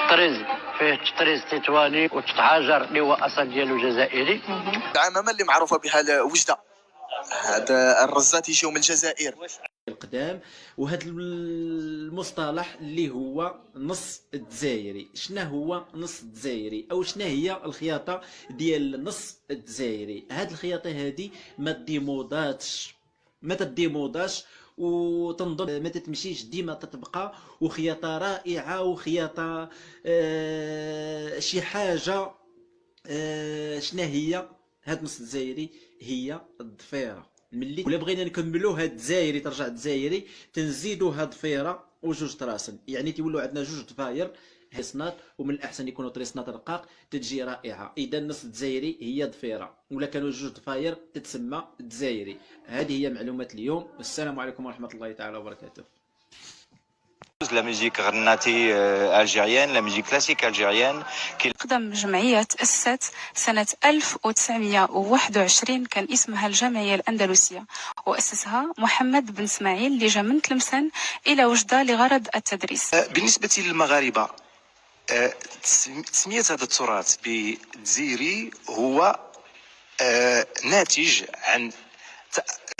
تطريز فيه تطريز تطواني وتتعاجر اللي هو اصل ديالو جزائري. العمامه اللي معروفه بها الوجده، هذا الرزات يجيو من الجزائر القدام. وهذا المصطلح اللي هو نص الجزائري، شنا هو نص الجزائري او شنا هي الخياطه ديال النص الجزائري؟ هاد الخياطه هذه ما تديموداش وتنظن ما تتمشيش، ديما تتبقى وخياطه رائعه وخياطه شي حاجه. شنا هي هاد النص الجزائري؟ هي الضفيره. ملي ولا بغينا نكملوا هاد الجزائري ترجع الجزائري تنزيدوا هاد ضفيره وجوج طراسن، يعني تيولوا عندنا جوج ضفاير حصنات، ومن الاحسن يكونوا طريسنات رقاق تتجي رائعه. اذا النص الجزائري هي ضفيره، ولا كانوا جوج ضفاير تتسمى الجزائري. هذه هي معلومات اليوم، والسلام عليكم ورحمه الله تعالى وبركاته. لا ميوزيك غناتي الجيريان، لا ميوزيك كلاسيك الجيريان. أقدم جمعية تأسست سنة 1921، كان اسمها الجمعية الأندلسية، وأسسها محمد بن اسماعيل اللي جا من تلمسان إلى وجدة لغرض التدريس. بالنسبه للمغاربه، تسميه هذا التراث بالجزائري هو ناتج عن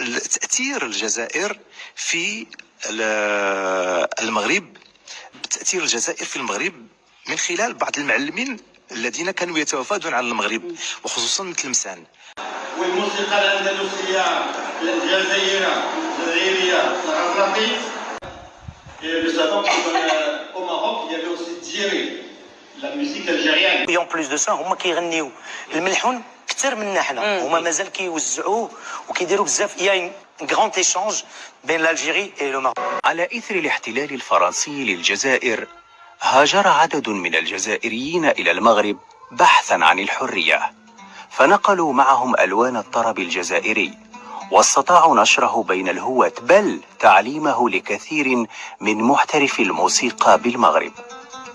تأثير الجزائر في المغرب، تأثير الجزائر في المغرب من خلال بعض المعلمين الذين كانوا يتوافدون على المغرب وخصوصا من تلمسان. والموسيقى الأندلسية الجزائرية الغرناطي بسبب au Maroc il y avait aussi Djeri la musique algérienne. Et en plus de ça هما كيغنيو الملحون كثر منا حنا، هما مازال كيوزعوه وكيديروا بزاف. يا grand échange بين الجزائر et le Maroc. على إثر الاحتلال الفرنسي للجزائر، هاجر عدد من الجزائريين إلى المغرب بحثا عن الحرية، فنقلوا معهم ألوان الطرب الجزائري، واستطاعوا نشره بين الهواة، بل تعليمه لكثير من محترفي الموسيقى بالمغرب.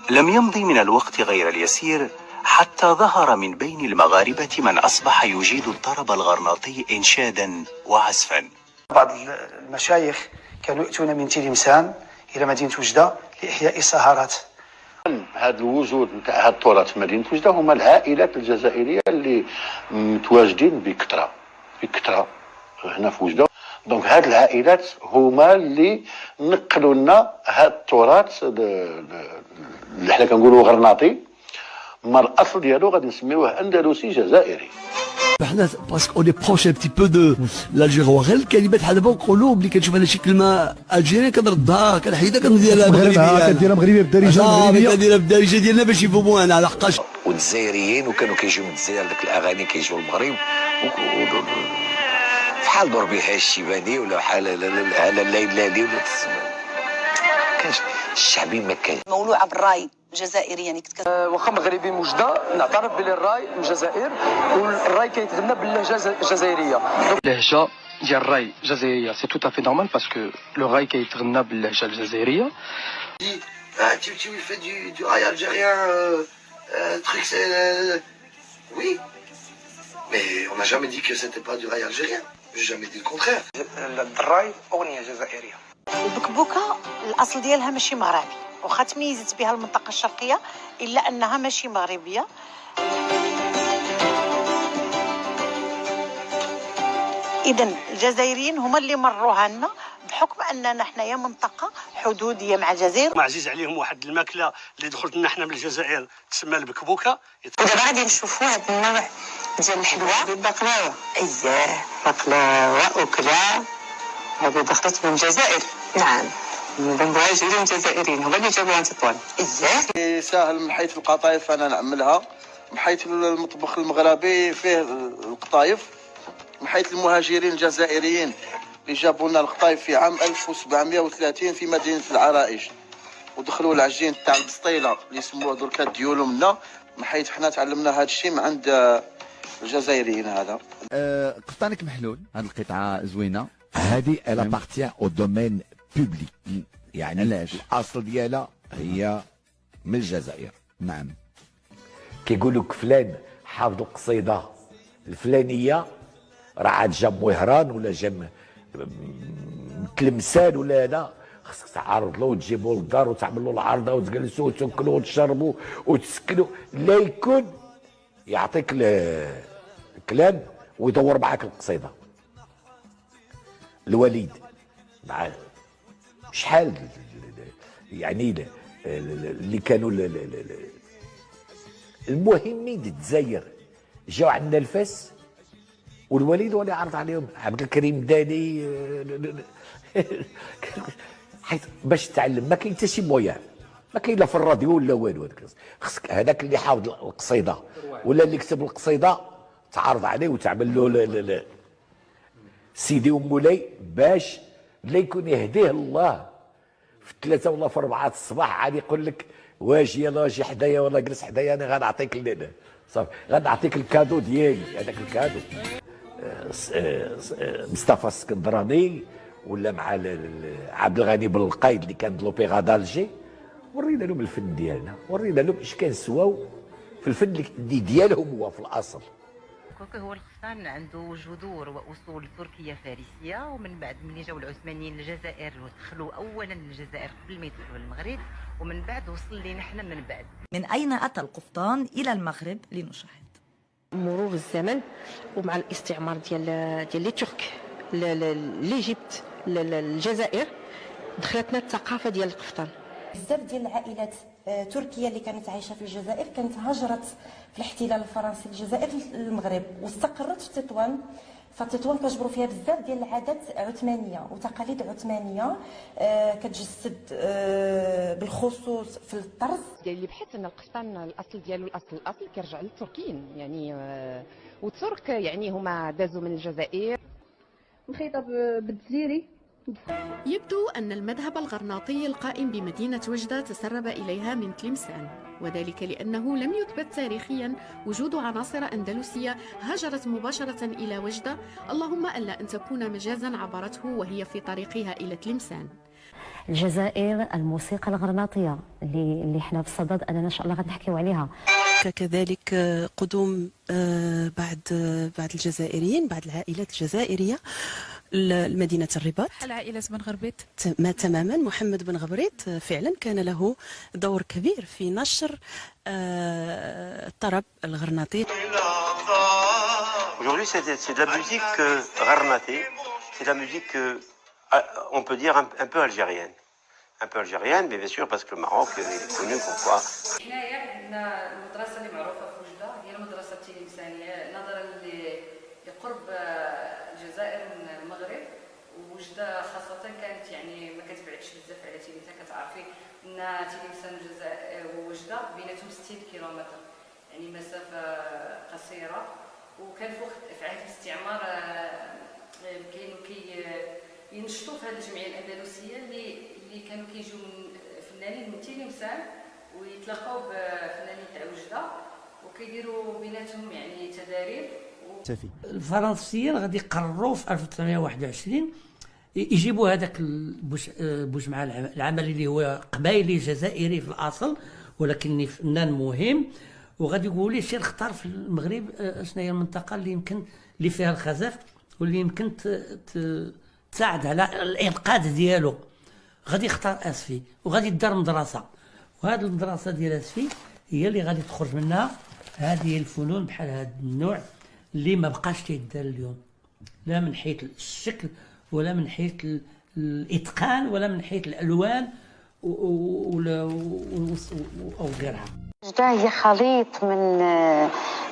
لم يمضي من الوقت غير اليسير حتى ظهر من بين المغاربة من أصبح يجيد الطرب الغرناطي إنشادا وعزفا. بعض المشايخ كانوا يأتون من تلمسان إلى مدينة وجدة لإحياء السهرات. هذا الوجود نتاع هذا التراث في مدينة وجدة هما العائلات الجزائرية اللي متواجدين بكثرة هنا في وجدة. دونك هاد العائلات هما اللي نقلوا لنا هاد التراث اللي حنا كنقولوا غرناطي، ما الاصل ديالو غادي نسميوه اندلسي جزائري. حنا باسكو اوني بروش ان بتي بو دو لالجيري، وغير الكلمات بحال دابا نقولوا ملي كنشوف انا شي كلمه الجيري كنردها كنحيدها كنديرها مغربيه، كديرها مغربيه بالدارجه المغربيه، كنديرها بالدارجه ديالنا باش يفهموا انا لحقاش. والجزائريين وكانوا كيجيو من الجزائر، داك الاغاني كيجيو المغرب بحال ضربيها الشيباني ولا بحال على الليلالي ولا كانش الشعبي ما كان مولوعه بالراي الجزائري. يعني كنت واخا مغربي موجده نعترف بلي الراي من الجزائر، والراي كيتغنى باللهجه الجزائريه. اللهجه ديال الراي الجزائريه سي تو افي نورمال باسكو لو راي كيتغنى باللهجه الجزائريه. Tu fais du rail algérien, truc c'est oui, mais on n'a jamais dit que c'était pas du rail algérien. J'ai jamais dit le contraire. الراي اغنيه جزائريه. البكبوكه الاصل ديالها ماشي مغربي، واخا تميزت بها المنطقه الشرقيه الا انها ماشي مغربيه. اذا الجزائريين هما اللي مروها لنا بحكم اننا حنايا منطقه حدوديه مع الجزائر. ما عزيز عليهم واحد الماكله اللي دخلت لنا حنا من الجزائر تسمى البكبوكه. ودابا غادي نشوفوا هذا النوع ديال الحلوى بالبقلاوه. اييه بقلاوه وكلا هذه دخلت من الجزائر. نعم من المهاجرين الجزائريين هما اللي جابوها تطوان. اييه ساهل من حيث القطايف انا نعملها، من حيث المطبخ المغربي فيه القطايف، من حيث المهاجرين الجزائريين اللي جابوا لنا القطايف في عام 1730 في مدينه العرائش، ودخلوا العجين تاع البسطيله اللي يسموه دركا ديولو منا، من حيث حنا تعلمنا هذا الشيء من عند الجزائريين. هذا قفطانك محلول، هذه القطعه زوينه، هذه الا بارتيان او دومين بوبليك، يعني الاصل ديالها هي من الجزائر. نعم كيقولوا لك فلان حافظوا قصيده الفلانيه راه عاد جا مهران ولا جا تلمسان ولا هذا، خصك تعرض له وتجيبو للدار وتعمل له العرضه وتجلسوا وتاكلوا وتشربوا وتسكنوا، لا يكون يعطيك الكلام ويدور معاك القصيده. الوليد مع شحال يعني اللي كانوا المهمين الجزائر جاو عندنا الفاس، والوليد هو اللي عرض عليهم. عبد الكريم داني حيت باش تتعلم ما كاين حتى شي مويان، ما كاين لا في الراديو ولا والو. خصك هذاك اللي حافظ القصيده ولا اللي كتب القصيده تعرض عليه وتعمل له سيدي ومولاي، باش لا يكون يهديه الله في 3 ولا في 4 الصباح عاد يقول لك واجي يلا واجي حدايا ولا جلس حدايا، انا غنعطيك صافي غنعطيك الكادو ديالي. هذاك الكادو مصطفى السكندراني ولا مع عبد الغني بن القايد اللي كان لوبيرا دالجي، ورينا لهم الفن ديالنا، ورينا لهم اش كنسواو في الفن اللي ديالهم هو في الاصل. هو القفطان عنده جذور واصول تركيه فارسيه، ومن بعد ملي جاو العثمانيين للجزائر ودخلوا اولا للجزائر قبل ما يدخلوا للمغرب، ومن بعد وصل لينا حنا من بعد. من اين اتى القفطان الى المغرب لنشاهد. مرور الزمن ومع الاستعمار ديال لي ترك ليجيبت للجزائر، دخلتنا الثقافه ديال القفطان. بزاف ديال العائلات تركيه اللي كانت عايشه في الجزائر كانت هاجرت في الاحتلال الفرنسي للجزائر للمغرب واستقرت في تطوان. فتطوان كنجبروا فيها بزاف ديال العادات عثمانيه وتقاليد عثمانيه كتجسد بالخصوص في الطرز ديال اللي بحث ان القفطان الاصل ديالو الاصل كيرجع للتركيين يعني، والترك يعني هما دازوا من الجزائر. مخيطه بالجزيري. يبدو أن المذهب الغرناطي القائم بمدينة وجدة تسرب إليها من تلمسان، وذلك لأنه لم يثبت تاريخيا وجود عناصر أندلسية هاجرت مباشرة إلى وجدة، اللهم ألا أن تكون مجازا عبرته وهي في طريقها إلى تلمسان. الجزائر الموسيقى الغرناطية اللي احنا بصدد أننا إن شاء الله غنحكيو عليها. كذلك قدوم بعض الجزائريين، بعض العائلات الجزائرية لمدينة الرباط. العائلة بن غبريت تماما. محمد بن غبريت فعلا كان له دور كبير في نشر الطرب الغرناطي. Aujourd'hui, c'est de la musique gharnati, c'est de la musique, on peut dire un peu algérienne. Un peu algérienne, mais bien sûr parce que le Maroc est connu pour quoi. حنايا عندنا المدرسة اللي معروفة في وجدة هي المدرسة التلمسانية، نظرا لقرب الجزائر من المغرب، ووجدة خاصة كانت يعني ما كتبعدش بزاف على تلمسان. كتعرفي ان تلمسان ووجدة بيناتهم 60 كيلومتر، يعني مسافة قصيرة. وكان في عهد الاستعمار كانوا ينشطوا في هذه الجمعية الأندلسية اللي كانوا كيجيو من فنانين من تلمسان ويتلاقاو بفنانين تاع وجدة وكيديروا بيناتهم يعني تداريب. الفرنسيين غادي يقرروا في 1921 يجيبوا هذاك بوجمع العملي اللي هو قبايلي جزائري في الاصل ولكن فنان مهم، وغادي يقولوا لي سير اختار في المغرب شنو هي المنطقه اللي يمكن اللي فيها الخزف واللي يمكن تساعد على الانقاذ ديالو. غادي يختار اسفي وغادي يدار مدرسه، وهذه المدرسه ديال اسفي هي اللي غادي تخرج منها هذه الفنون بحال هذا النوع اللي ما بقاش تيدار اليوم، لا من حيث الشكل ولا من حيث الاتقان ولا من حيث الالوان او غيرها. وجدة هي خليط من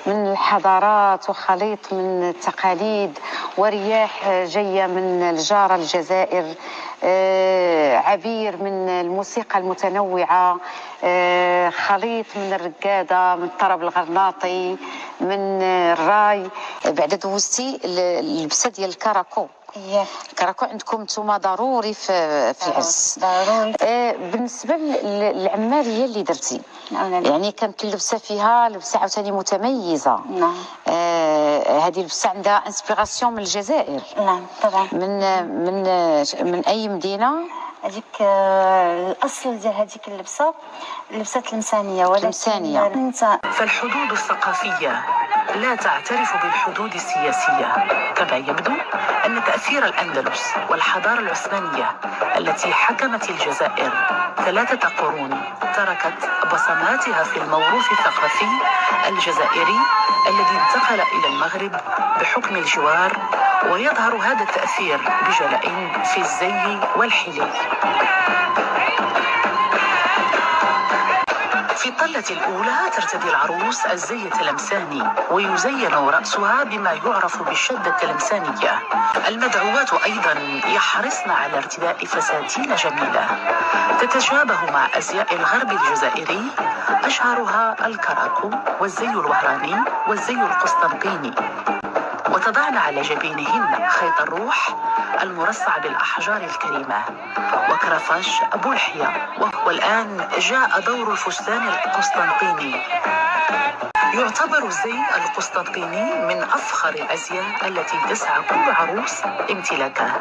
الحضارات وخليط من التقاليد ورياح جايه من الجاره الجزائر، عبير من الموسيقى المتنوعه، خليط من الرقاده، من الطرب الغرناطي، من الراي. بعد دوزتي اللبسه ديال الكراكو. الكراكو عندكم نتوما ضروري في العز. ضروري. بالنسبه للعماريه اللي درتي يعني كانت اللبسه فيها لبسه عاوتاني متميزه. نعم. هذه اللبسه عندها انسبيراسيون من الجزائر. نعم طبعا. من اي مدينه؟ هذيك الاصل ديال هذيك اللبسه تلمسانيه ولا تلمسانيه. فالحدود الثقافيه لا تعترف بالحدود السياسية. كما يبدو أن تأثير الأندلس والحضارة العثمانية التي حكمت الجزائر 3 قرون تركت بصماتها في الموروث الثقافي الجزائري الذي انتقل إلى المغرب بحكم الجوار، ويظهر هذا التأثير بجلاء في الزي والحلي. في الطلة الأولى ترتدي العروس الزي التلمساني، ويزين رأسها بما يعرف بالشدة التلمسانية. المدعوات أيضا يحرصن على ارتداء فساتين جميلة تتشابه مع أزياء الغرب الجزائري، أشهرها الكراكو والزي الوهراني والزي القسطنطيني، وتضعن على جبينهن خيط الروح المرصع بالأحجار الكريمة وكرفش بلحية. والآن جاء دور الفستان القسطنطيني. يعتبر الزي القسطنطيني من أفخر الأزياء التي تسعى كل عروس امتلاكها.